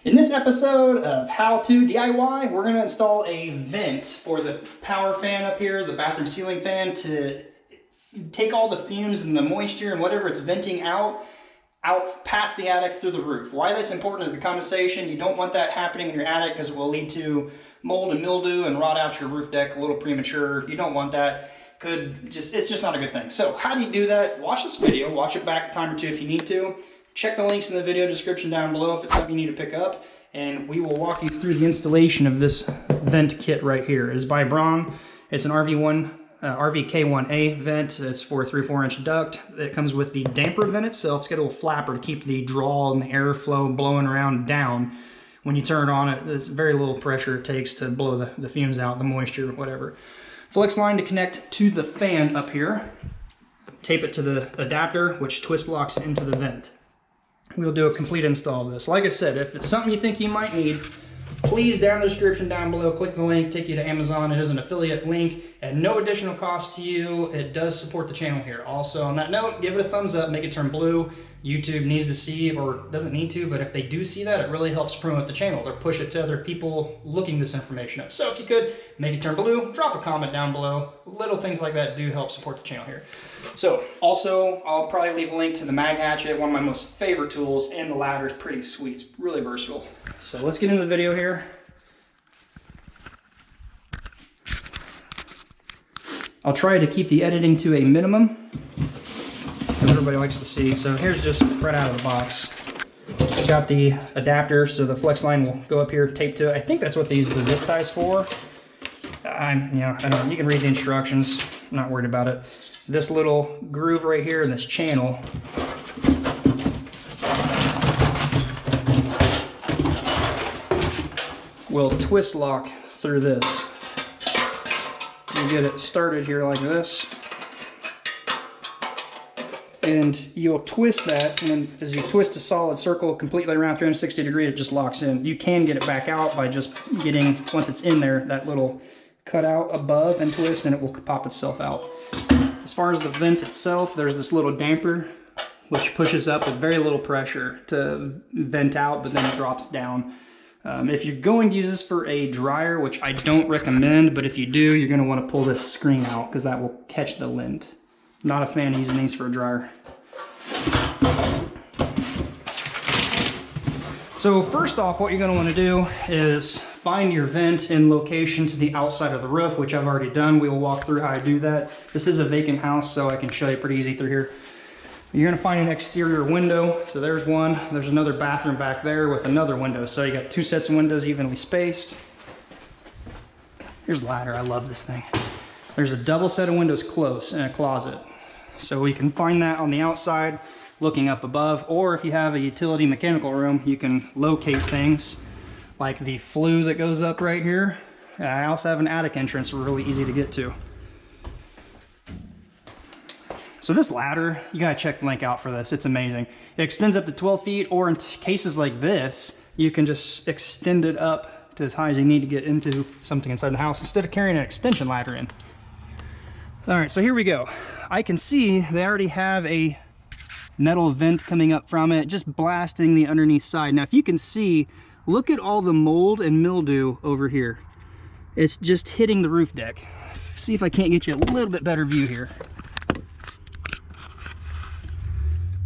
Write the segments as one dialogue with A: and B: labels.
A: In this episode of How to DIY, we're going to install a vent for the power fan up here, the bathroom ceiling fan, to take all the fumes and the moisture and whatever it's venting out past the attic through the roof. Why that's important is the condensation. You don't want that happening in your attic because it will lead to mold and mildew and rot out your roof deck a little premature. You don't want that. It's just not a good thing. So how do you do that? Watch this video, watch it back a time or two if you need to. Check the links in the video description down below if it's something you need to pick up, and we will walk you through the installation of this vent kit right here. It is by Broan. It's an RVK1A vent. It's for a 3-4 inch duct. It comes with the damper vent itself. It's got a little flapper to keep the draw and the airflow blowing around down. When you turn it on, it's very little pressure it takes to blow the fumes out, the moisture, whatever. Flex line to connect to the fan up here. Tape it to the adapter, which twist locks into the vent. We'll do a complete install of this. Like I said, if it's something you think you might need, please, down in the description down below, click the link, take you to Amazon. It is an affiliate link at no additional cost to you. It does support the channel here. Also, on that note, give it a thumbs up, make it turn blue. YouTube needs to see, or doesn't need to, but if they do see that, it really helps promote the channel or push it to other people looking this information up. So if you could, make it turn blue, drop a comment down below. Little things like that do help support the channel here. So also, I'll probably leave a link to the mag hatchet, one of my most favorite tools, and the ladder is pretty sweet. It's really versatile. So let's get into the video here. I'll try to keep the editing to a minimum, because everybody likes to see. So here's just right out of the box. Got the adapter, so the flex line will go up here, taped to it. I think that's what they use the zip ties for. I don't know, you can read the instructions. I'm not worried about it. This little groove right here in this channel will twist lock through this. You get it started here like this, and you'll twist that, and then as you twist a solid circle completely around 360 degrees, it just locks in. You can get it back out by just getting, once it's in there, that little cutout above and twist, and it will pop itself out. As far as the vent itself, there's this little damper which pushes up with very little pressure to vent out, but then it drops down. If you're going to use this for a dryer, which I don't recommend, but if you do, you're going to want to pull this screen out because that will catch the lint. Not a fan of using these for a dryer. So first off, what you're going to want to do is find your vent in location to the outside of the roof, which I've already done. We will walk through how I do that. This is a vacant house, so I can show you pretty easy through here. You're going to find an exterior window. So there's one. There's another bathroom back there with another window. So you got two sets of windows evenly spaced. Here's the ladder. I love this thing. There's a double set of windows close in a closet. So we can find that on the outside looking up above, or if you have a utility mechanical room, you can locate things like the flue that goes up right here. I also have an attic entrance really easy to get to. So this ladder, you gotta check the link out for this. It's amazing. It extends up to 12 feet, or in cases like this, you can just extend it up to as high as you need to get into something inside the house instead of carrying an extension ladder in. All right, so here we go. I can see they already have a metal vent coming up from it, just blasting the underneath side. Now, if you can see, look at all the mold and mildew over here. It's just hitting the roof deck. See if I can't get you a little bit better view here.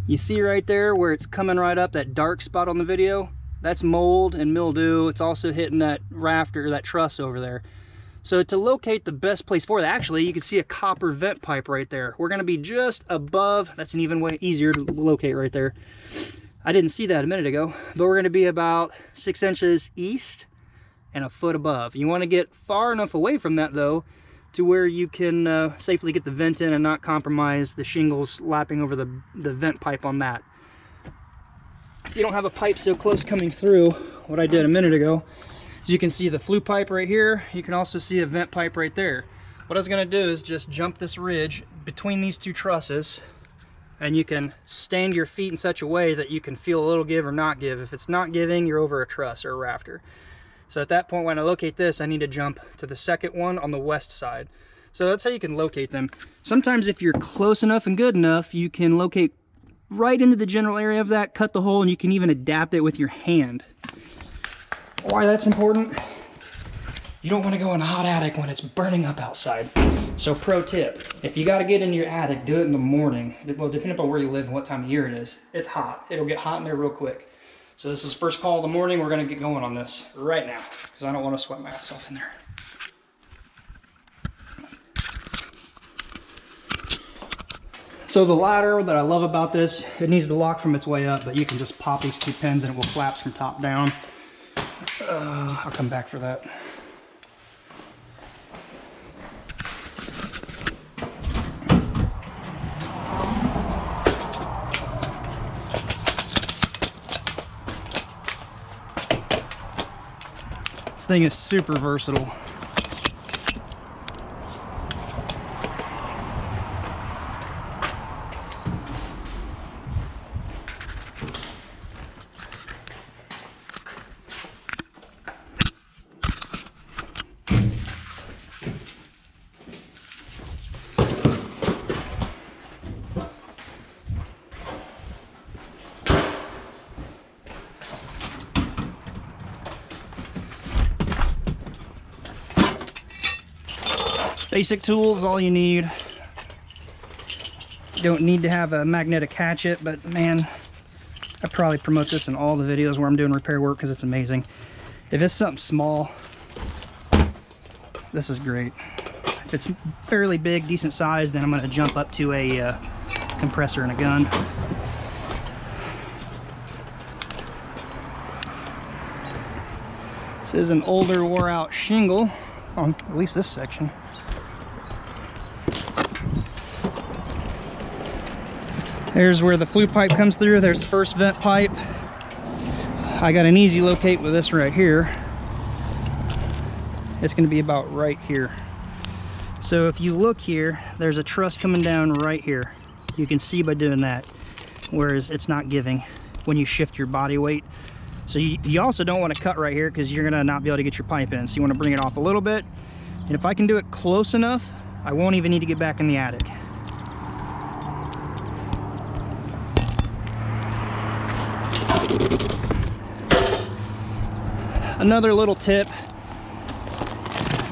A: You see right there where it's coming right up, that dark spot on the video? That's mold and mildew. It's also hitting that rafter, that truss over there. So to locate the best place for that, actually, you can see a copper vent pipe right there. We're gonna be just above, that's an even way easier to locate right there. I didn't see that a minute ago, but we're gonna be about 6 inches east and a foot above. You wanna get far enough away from that though, to where you can safely get the vent in and not compromise the shingles lapping over the vent pipe on that. If you don't have a pipe so close coming through, what I did a minute ago, you can see the flue pipe right here. You can also see a vent pipe right there. What I was gonna do is just jump this ridge between these two trusses, and you can stand your feet in such a way that you can feel a little give or not give. If it's not giving, you're over a truss or a rafter. So at that point, when I locate this, I need to jump to the second one on the west side. So that's how you can locate them. Sometimes if you're close enough and good enough, you can locate right into the general area of that, cut the hole, and you can even adapt it with your hand. Why that's important? You don't want to go in a hot attic when it's burning up outside. So pro tip, if you got to get into your attic, do it in the morning. Well, depending upon where you live and what time of year it is, it's hot. It'll get hot in there real quick. So this is first call of the morning. We're going to get going on this right now because I don't want to sweat my ass off in there. So the ladder that I love about this, it needs to lock from its way up, but you can just pop these 2 pins and it will collapse from top down. I'll come back for that. This thing is super versatile. Basic tools, all you need. You don't need to have a magnetic hatchet, but man, I probably promote this in all the videos where I'm doing repair work because it's amazing. If it's something small, this is great. If it's fairly big, decent size, then I'm going to jump up to a compressor and a gun. This is an older, wore-out shingle on at least this section. There's where the flue pipe comes through. There's the first vent pipe. I got an easy locate with this right here. It's going to be about right here. So if you look here, there's a truss coming down right here. You can see by doing that, whereas it's not giving when you shift your body weight. So you also don't want to cut right here because you're going to not be able to get your pipe in. So you want to bring it off a little bit. And if I can do it close enough, I won't even need to get back in the attic. Another little tip,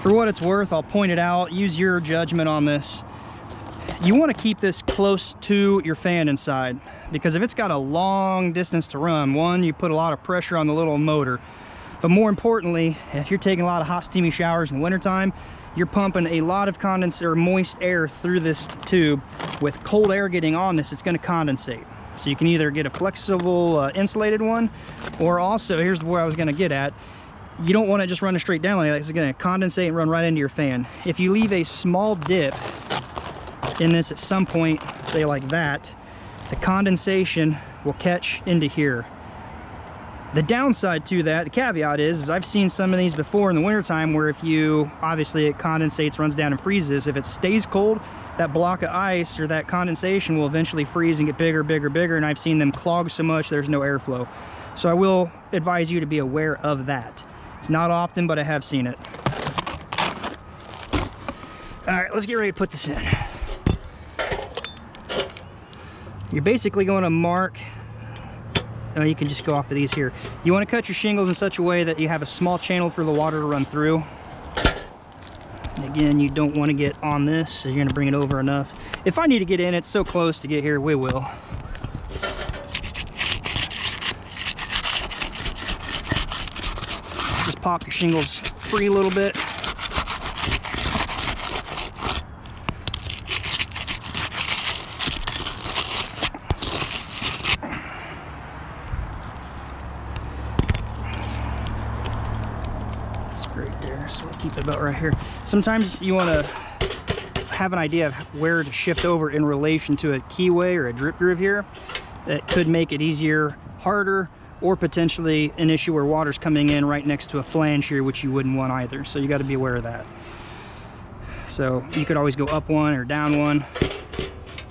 A: for what it's worth, I'll point it out, use your judgment on this. You want to keep this close to your fan inside, because if it's got a long distance to run, one, you put a lot of pressure on the little motor, but more importantly, if you're taking a lot of hot steamy showers in the wintertime, you're pumping a lot of condensate or moist air through this tube. With cold air getting on this, it's going to condensate. So you can either get a flexible insulated one, or also, here's where I was going to get at, you don't want it just running straight down like that. It's going to condensate and run right into your fan. If you leave a small dip in this at some point, say like that, the condensation will catch into here. The downside to that, the caveat is I've seen some of these before in the wintertime where if you, obviously it condensates, runs down and freezes. If it stays cold, that block of ice or that condensation will eventually freeze and get bigger, bigger, bigger, and I've seen them clog so much there's no airflow. So I will advise you to be aware of that. It's not often, but I have seen it. All right, let's get ready to put this in. You're basically going to mark, you can just go off of these here. You want to cut your shingles in such a way that you have a small channel for the water to run through. And again, you don't want to get on this, so you're going to bring it over enough. If I need to get in, it's so close to get here, we will. Just pop your shingles free a little bit. That's right there, so we'll keep it about right here. Sometimes you want to have an idea of where to shift over in relation to a keyway or a drip groove here. That could make it easier, harder, or potentially an issue where water's coming in right next to a flange here, which you wouldn't want either. So you got to be aware of that. So you could always go up one or down one,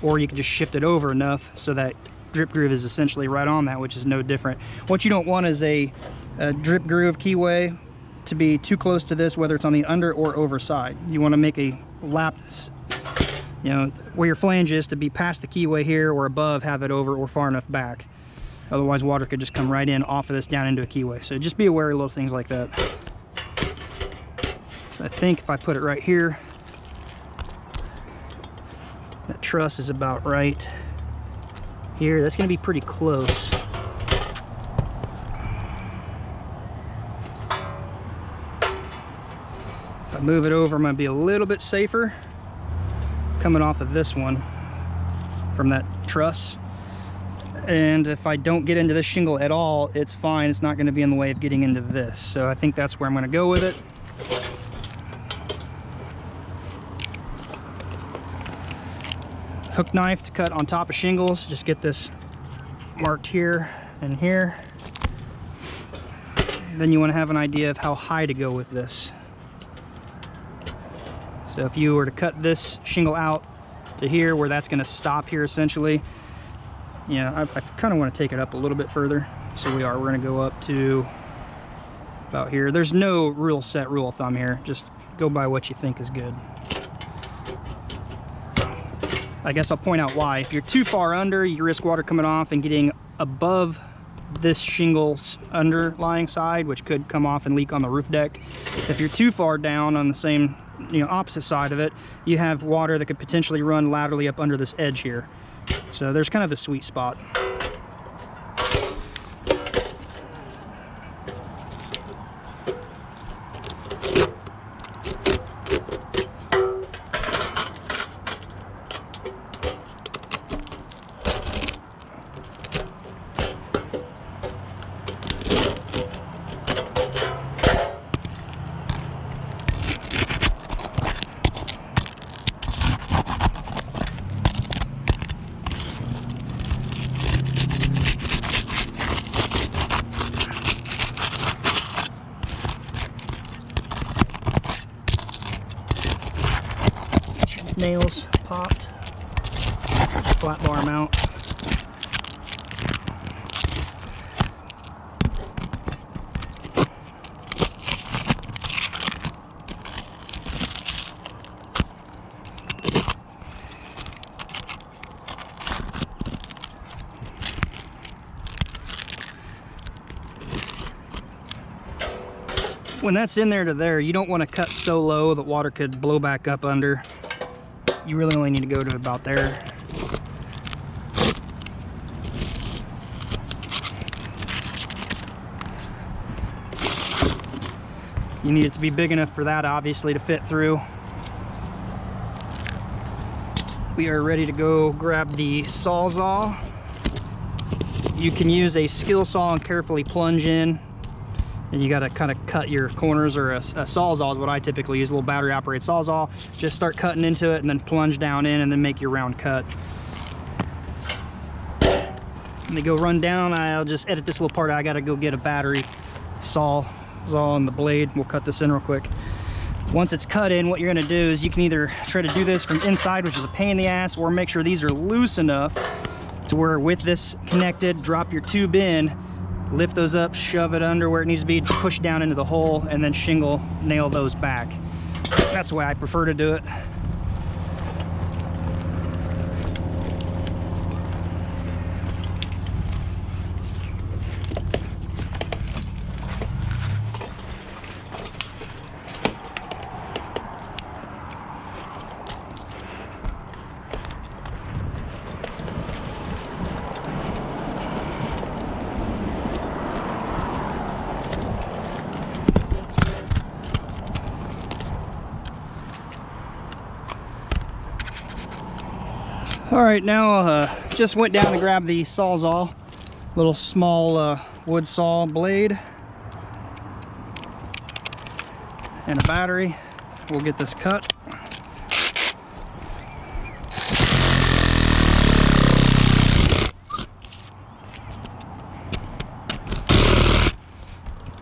A: or you could just shift it over enough so that drip groove is essentially right on that, which is no different. What you don't want is a drip groove keyway to be too close to this, whether it's on the under or over side. You want to make a lapped, where your flange is to be past the keyway here or above, have it over or far enough back. Otherwise water could just come right in off of this down into a keyway. So just be aware of little things like that. So I think if I put it right here, that truss is about right here. That's going to be pretty close. If I move it over, I'm going to be a little bit safer coming off of this one from that truss. And if I don't get into this shingle at all, it's fine. It's not going to be in the way of getting into this. So I think that's where I'm going to go with it. Hook knife to cut on top of shingles. Just get this marked here and here. Then you want to have an idea of how high to go with this. So if you were to cut this shingle out to here, where that's going to stop here essentially, you know, I kind of want to take it up a little bit further. So we're going to go up to about here. There's no real set rule of thumb here. Just go by what you think is good. I guess I'll point out why. If you're too far under, you risk water coming off and getting above this shingle's underlying side, which could come off and leak on the roof deck. If you're too far down on the same, you know, opposite side of it, you have water that could potentially run laterally up under this edge here. So there's kind of a sweet spot. Nails popped, flat bar mount. When that's in there to there, you don't want to cut so low that water could blow back up under. You really only need to go to about there. You need it to be big enough for that, obviously, to fit through. We are ready to go grab the Sawzall. You can use a skill saw and carefully plunge in. And you got to kind of cut your corners, or a Sawzall is what I typically use, a little battery operated Sawzall. Just start cutting into it and then plunge down in and then make your round cut. Let me go run down. I'll just edit this little part. I got to go get a battery Sawzall and the blade. We'll cut this in real quick. Once it's cut in, what you're going to do is you can either try to do this from inside, which is a pain in the ass, or make sure these are loose enough to where with this connected, drop your tube in, lift those up, shove it under where it needs to be, push down into the hole, and then shingle nail those back. That's the way I prefer to do it. All right, now just went down to grab the Sawzall, little small wood saw blade, and a battery. We'll get this cut.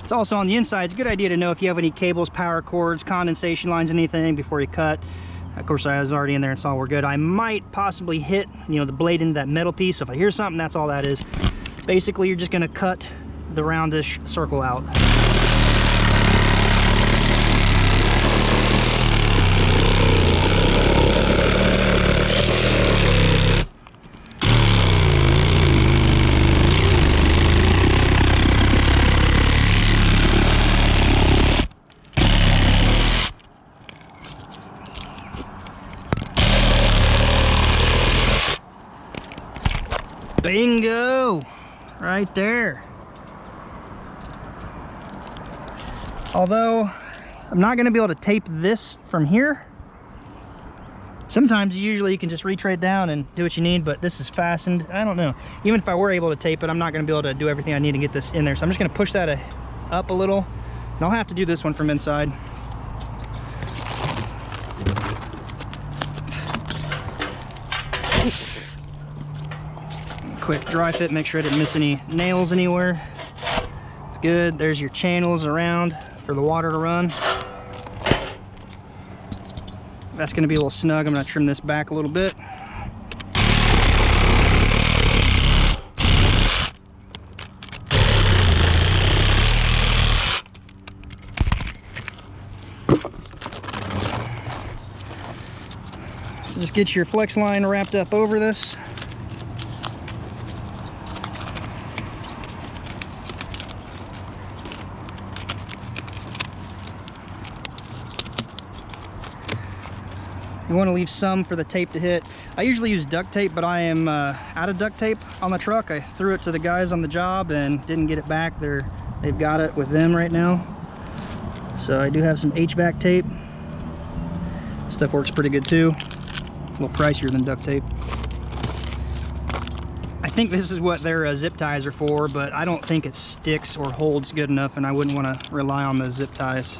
A: It's also on the inside. It's a good idea to know if you have any cables, power cords, condensation lines, anything before you cut. Of course, I was already in there and saw we're good. I might possibly hit, you know, the blade into that metal piece. So if I hear something, that's all that is. Basically, you're just going to cut the roundish circle out. right there. Although I'm not going to be able to tape this from here. Sometimes usually you can just retrade down and do what you need, but this is fastened. I don't know. Even if I were able to tape it, I'm not going to be able to do everything I need to get this in there. So I'm just going to push that up a little, and I'll have to do this one from inside. Quick dry fit, make sure I didn't miss any nails anywhere. It's good. There's your channels around for the water to run. That's going to be a little snug. I'm going to trim this back a little bit. So just get your flex line wrapped up over this. You want to leave some for the tape to hit. I usually use duct tape, but I am out of duct tape on the truck. I threw it to the guys on the job and didn't get it back. They've got it with them right now. So I do have some HVAC tape. Stuff works pretty good too. A little pricier than duct tape. I think this is what their zip ties are for, but I don't think it sticks or holds good enough, and I wouldn't want to rely on the zip ties.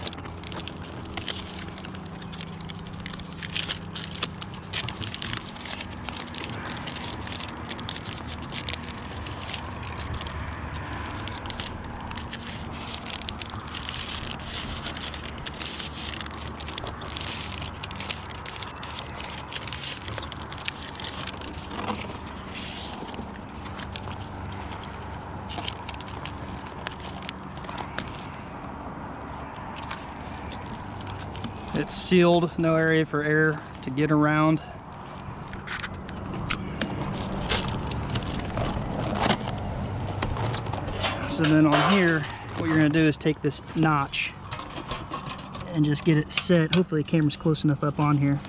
A: It's sealed, no area for air to get around. So then on here, what you're going to do is take this notch and just get it set. Hopefully the camera's close enough up on here.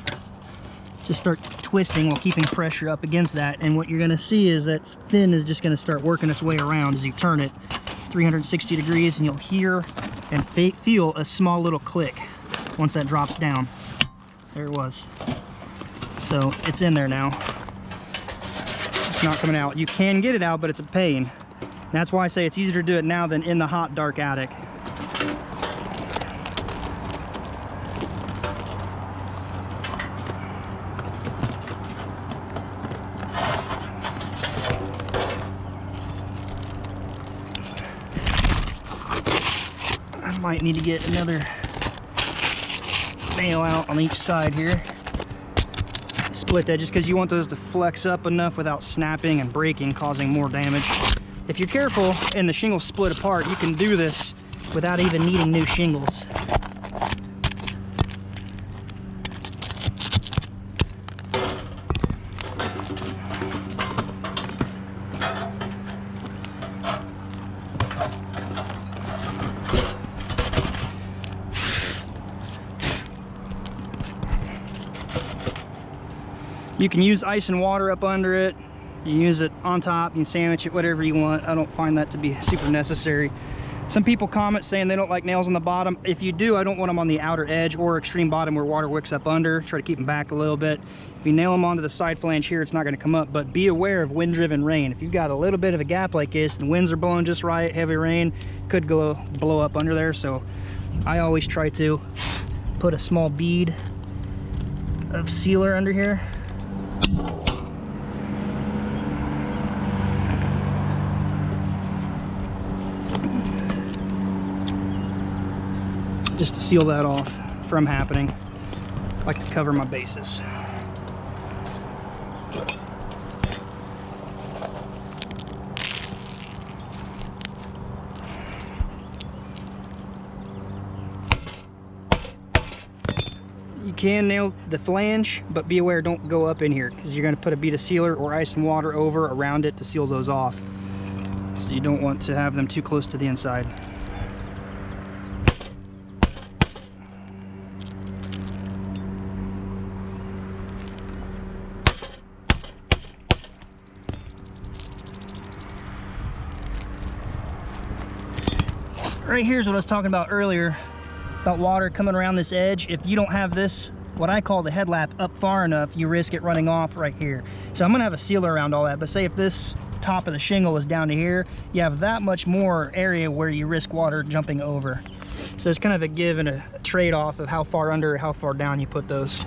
A: Just start twisting while keeping pressure up against that, and what you're going to see is that fin is just going to start working its way around as you turn it 360 degrees, and you'll hear and feel a small little click once that drops down. There it was. So it's in there now. It's not coming out. You can get it out, but it's a pain. That's why I say it's easier to do it now than in the hot, dark attic. I might need to get another nail out on each side here. Split edges, because you want those to flex up enough without snapping and breaking, causing more damage. If you're careful and the shingles split apart, you can do this without even needing new shingles. You can use ice and water up under it. You can use it on top, you can sandwich it, whatever you want. I don't find that to be super necessary. Some people comment saying they don't like nails on the bottom. If you do, I don't want them on the outer edge or extreme bottom where water wicks up under. Try to keep them back a little bit. If you nail them onto the side flange here, it's not going to come up, but be aware of wind-driven rain. If you've got a little bit of a gap like this, the winds are blowing just right, heavy rain could blow up under there. So I always try to put a small bead of sealer under here. Just to seal that off from happening. I like to cover my bases. You can nail the flange, but be aware, don't go up in here, because you're going to put a bead of sealer or ice and water over around it to seal those off. So you don't want to have them too close to the inside. Right here's what I was talking about earlier, about water coming around this edge. If you don't have this, what I call the headlap, up far enough, you risk it running off right here. So I'm gonna have a sealer around all that, but say if this top of the shingle is down to here, you have that much more area where you risk water jumping over. So it's kind of a give and a trade-off of how far under or how far down you put those.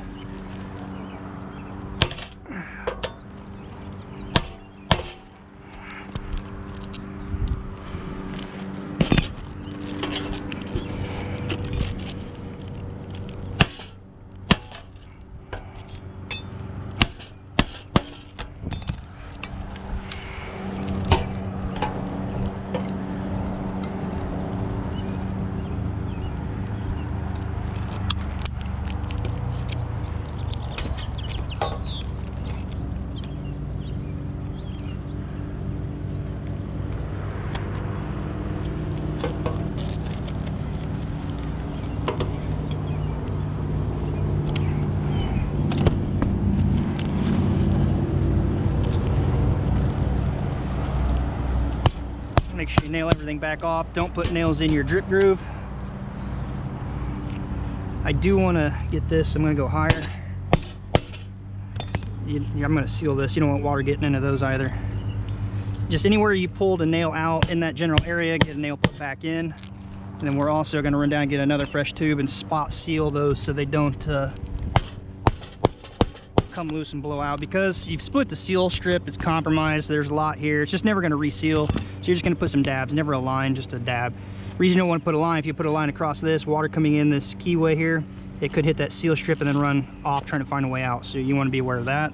A: Make sure you nail everything back off. Don't put nails in your drip groove. I do want to get this, I'm going to go higher. I'm going to seal this. You don't want water getting into those either. Just anywhere you pulled a nail out in that general area, get a nail put back in. And then we're also going to run down and get another fresh tube and spot seal those so they don't come loose and blow out, because you've split the seal strip, it's compromised, there's a lot here, it's just never going to reseal. So you're just going to put some dabs, never a line, just a dab. Reason you don't want to put a line, if you put a line across this, water coming in this keyway here, it could hit that seal strip and then run off trying to find a way out. So you want to be aware of that.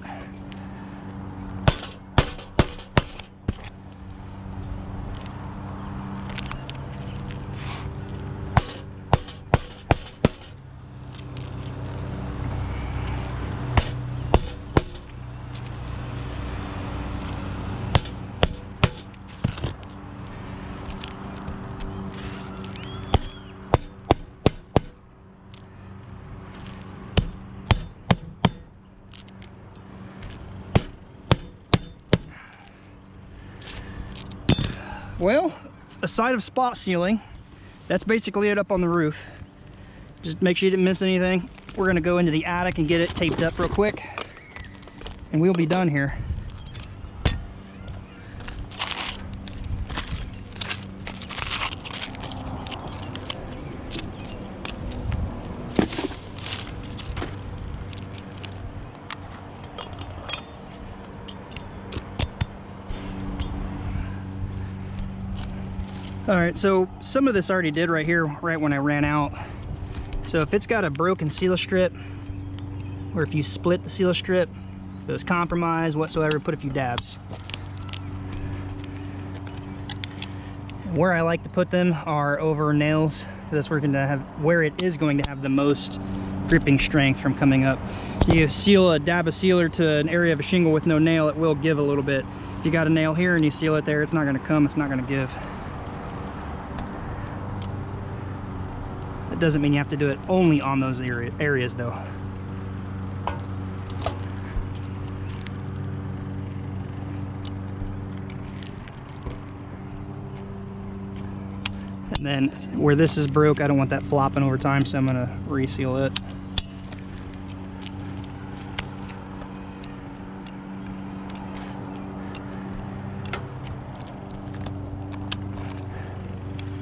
A: Well, aside of spot sealing, that's basically it up on the roof. Just make sure you didn't miss anything. We're gonna go into the attic and get it taped up real quick, and we'll be done here. All right, so some of this I already did right here, right when I ran out. So if it's got a broken seal strip, or if you split the seal strip, if it was compromised whatsoever, put a few dabs. And where I like to put them are over nails. That's where it is going to have the most gripping strength from coming up. So you seal a dab of sealer to an area of a shingle with no nail, it will give a little bit. If you got a nail here and you seal it there, it's not going to come, it's not going to give. Doesn't mean you have to do it only on those areas though. And then where this is broke, I don't want that flopping over time, so I'm going to reseal it.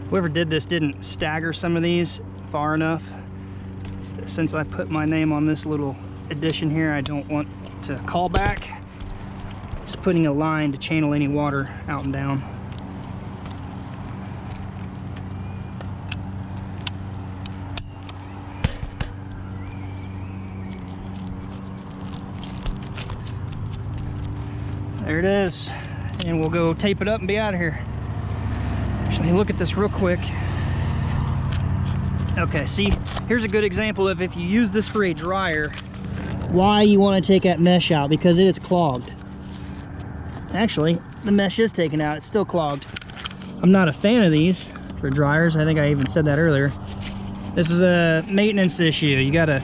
A: Whoever did this didn't stagger some of these far enough. Since I put my name on this little addition here, I don't want to call back. Just putting a line to channel any water out and down. There it is. And we'll go tape it up and be out of here. Actually, look at this real quick. Okay, see, here's a good example of if you use this for a dryer, why you want to take that mesh out, because it is clogged. Actually, the mesh is taken out, it's still clogged. I'm not a fan of these for dryers, I think I even said that earlier. This is a maintenance issue. You gotta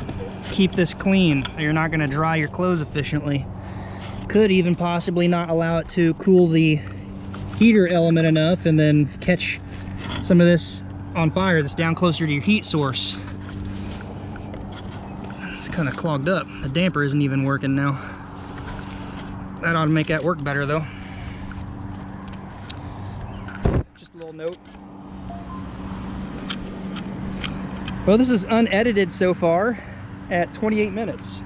A: keep this clean or you're not gonna dry your clothes efficiently. Could even possibly not allow it to cool the heater element enough and then catch some of this on fire that's down closer to your heat source. It's kind of clogged up. The damper isn't even working now. That ought to make that work better though. Just a little note. Well, this is unedited so far at 28 minutes.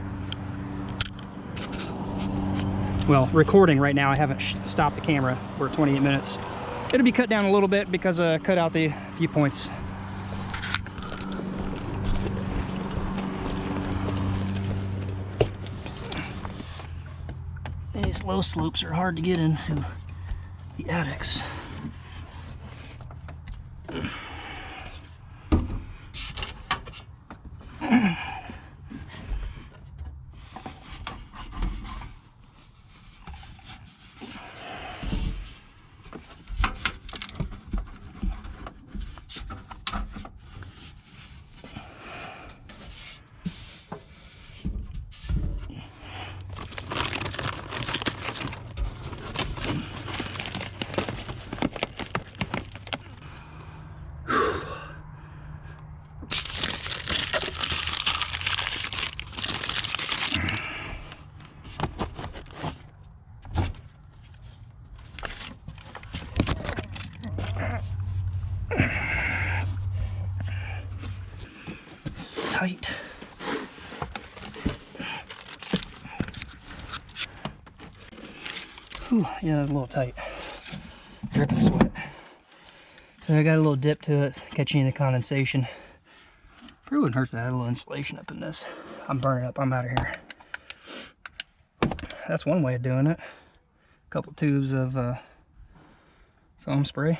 A: Well, recording right now. I haven't stopped the camera for 28 minutes. It'll be cut down a little bit because I cut out the few points. These low slopes are hard to get into the attics. Tight. Whew, yeah, it's a little tight. Dripping sweat. So I got a little dip to it, catching the condensation. Probably wouldn't hurt to add a little insulation up in this. I'm burning up, I'm out of here. That's one way of doing it. A couple tubes of foam spray.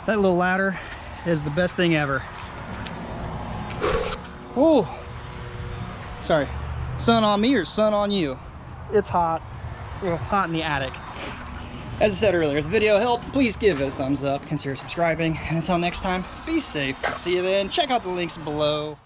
A: That little ladder is the best thing ever. Oh, sorry. Sun on me or sun on you? It's hot. Real hot in the attic. As I said earlier, if the video helped, please give it a thumbs up. Consider subscribing. And until next time, be safe. See you then. Check out the links below.